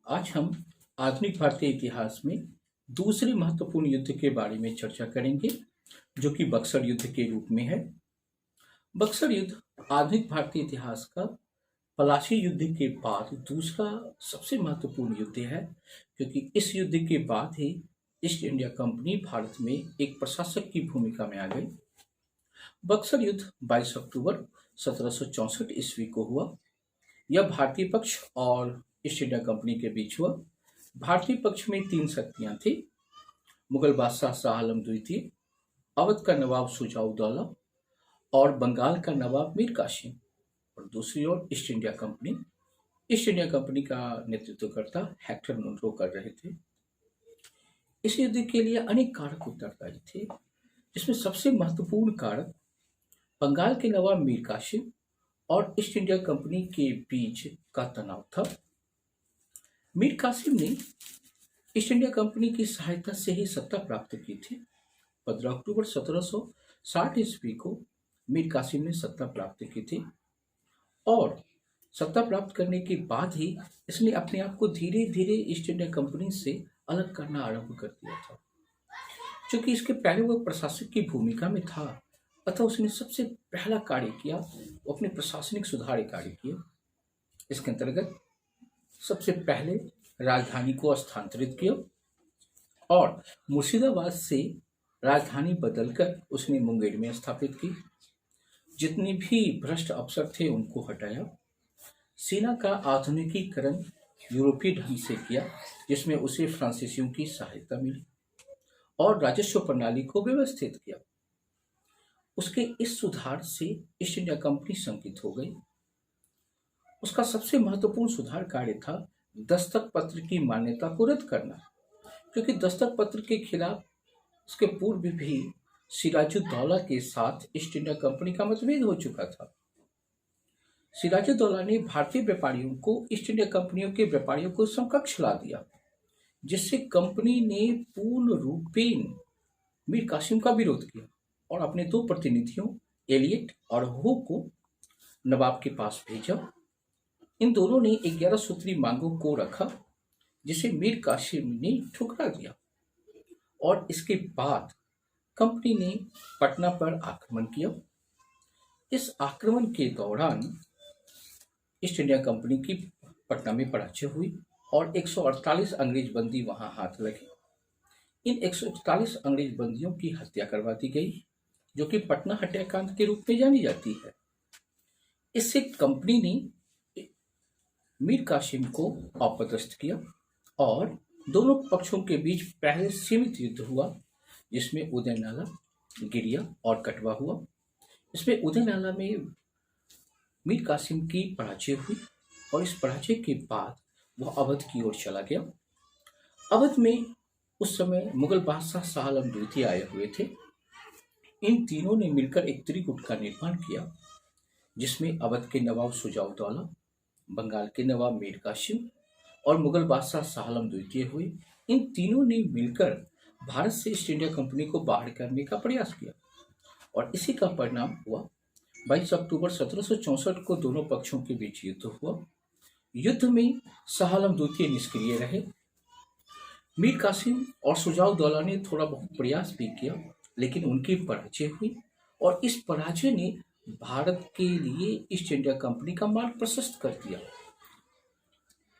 आज हम आधुनिक भारतीय इतिहास में दूसरे महत्वपूर्ण युद्ध के बारे में चर्चा करेंगे, जो कि बक्सर युद्ध के रूप में है। बक्सर युद्ध आधुनिक भारतीय इतिहास का पलाशी युद्ध के बाद दूसरा सबसे महत्वपूर्ण युद्ध है, क्योंकि इस युद्ध के बाद ही ईस्ट इंडिया कंपनी भारत में एक प्रशासक की भूमिका में आ गई। बक्सर युद्ध 22 अक्टूबर 1764 ईस्वी को हुआ। यह भारतीय पक्ष और ईस्ट इंडिया कंपनी के बीच हुआ। भारतीय पक्ष में तीन शक्तियां थी: मुगल बादशाह शाह आलम द्वितीय, अवध का नवाब शुजा-उद-दौला और बंगाल का नवाब मीर कासिम। और दूसरी ओर East India Company. East India Company का नेतृत्वकर्ता हेक्टर मुनरो कर रहे थे। इस युद्ध के लिए अनेक कारक उत्तरदायी थे, जिसमें सबसे महत्वपूर्ण कारक बंगाल के नवाब मीर कासिम और ईस्ट इंडिया कंपनी के बीच का तनाव था। मीर कासिम ने ईस्ट इंडिया कंपनी की सहायता से ही सत्ता प्राप्त की थी। 15 अक्टूबर 1760 ईस्वी को मीर कासिम ने सत्ता प्राप्त की थी और सत्ता प्राप्त करने के बाद ही इसने अपने आप को धीरे धीरे ईस्ट इंडिया कंपनी से अलग करना आरंभ कर दिया था। क्योंकि इसके पहले वह प्रशासक की भूमिका में था, अतः उसने सबसे पहला कार्य किया वो अपने प्रशासनिक सुधार कार्य किया। इसके अंतर्गत सबसे पहले राजधानी को स्थानांतरित किया और मुर्शिदाबाद से राजधानी बदलकर उसने मुंगेर में स्थापित की। जितने भी भ्रष्ट अफसर थे उनको हटाया। सेना का आधुनिकीकरण यूरोपीय ढंग से किया, जिसमें उसे फ्रांसीसियों की सहायता मिली और राजस्व प्रणाली को व्यवस्थित किया। उसके इस सुधार से ईस्ट इंडिया कंपनी शंकित हो गई। उसका सबसे महत्वपूर्ण सुधार कार्य था दस्तक पत्र की मान्यता को रद्द करना, क्योंकि दस्तक पत्र के खिलाफ उसके पूर्व भी सिराजुद्दौला के साथ ईस्ट इंडिया कंपनी का मतभेद हो चुका था। सिराजुद्दौला ने भारतीय व्यापारियों को ईस्ट इंडिया कंपनियों के व्यापारियों को समकक्ष ला दिया, जिससे कंपनी ने पूर्ण रूपेण मीर कासिम का विरोध किया और अपने दो प्रतिनिधियों एलियट और हो को नवाब के पास भेजा। इन दोनों ने 11 सूत्री मांगों को रखा, जिसे मीर कासिम ने ठुकरा दिया और इसके बाद कंपनी ने पटना पर आक्रमण किया। इस आक्रमण के दौरान ईस्ट इंडिया कंपनी की पटना में पराजय हुई और 148 अंग्रेज बंदी वहां हाथ लगे। इन 148 अंग्रेज बंदियों की हत्या करवा दी गई, जो कि पटना हत्याकांड के रूप में जानी जाती है। इससे कंपनी ने मीर कासिम को अपदस्थ किया और दोनों पक्षों के बीच पहले सीमित युद्ध हुआ, जिसमें उदय नाला, गिरिया और कटवा हुआ। इसमें उदय नाला में मीर कासिम की पराजय हुई और इस पराजय के बाद वह अवध की ओर चला गया। अवध में उस समय मुगल बादशाह शाह आलम द्वितीय आए हुए थे। इन तीनों ने मिलकर एक त्रिकूट का निर्माण किया, जिसमें अवध के नवाब शुजा-उद-दौला, बंगाल के नवाब मीर कासिम और मुगल बादशाह शाह आलम द्वितीय हुए। इन तीनों ने मिलकर भारत से ईस्ट इंडिया कंपनी को बाहर करने का प्रयास किया और इसी का परिणाम हुआ। 22 अक्टूबर 1764 को दोनों पक्षों के बीच युद्ध हुआ। युद्ध में शाह आलम द्वितीय निष्क्रिय रहे। मीर कासिम और शुजा-उद-दौला ने थोड़ा बहुत प्रयास भी किया, लेकिन उनकी पराजय हुई और इस पराजय ने भारत के लिए ईस्ट इंडिया कंपनी का मार्ग प्रशस्त कर दिया।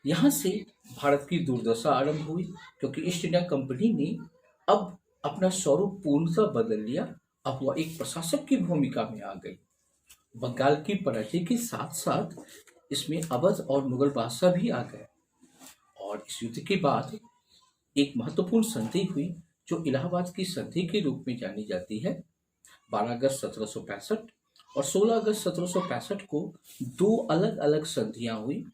यहां से भारत की दुर्दशा आरंभ हुई, क्योंकि ईस्ट इंडिया कंपनी ने अब अपना स्वरूप पूर्णतः बदल लिया। अब वह एक प्रशासक की भूमिका में आ गई। बंगाल की पराजय के साथ साथ इसमें अवध और मुगल बादशाह भी आ गए और इस युद्ध के बाद एक महत्वपूर्ण संधि हुई, जो इलाहाबाद की संधि के रूप में जानी जाती है। 12 अगस्त 1765 और 16 अगस्त 1765 को दो अलग अलग संधियां हुई,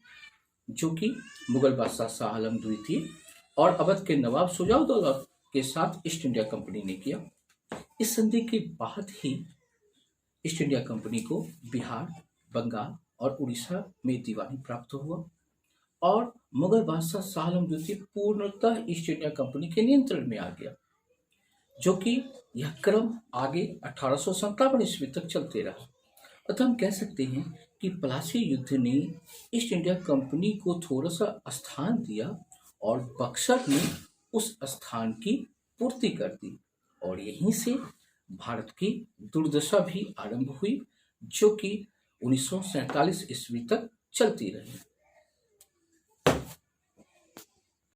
जो कि मुगल बादशाह शाह आलम द्वितीय और अवध के नवाब शुजा-उद-दौला के साथ ईस्ट इंडिया कंपनी ने किया। इस संधि के बाद ही ईस्ट इंडिया कंपनी को बिहार, बंगाल और उड़ीसा में दीवानी प्राप्त हुआ और मुगल बादशाह शाह आलम द्वितीय पूर्णतः ईस्ट इंडिया कंपनी के नियंत्रण में आ गया, जो कि यह क्रम आगे 1857 ईस्वी तक चलते रहा। अतः हम कह सकते हैं कि प्लासी युद्ध ने ईस्ट इंडिया कंपनी को थोड़ा सा स्थान दिया और बक्सर ने उस स्थान की पूर्ति कर दी और यहीं से भारत की दुर्दशा भी आरंभ हुई, जो कि 1947 ईस्वी तक चलती रही।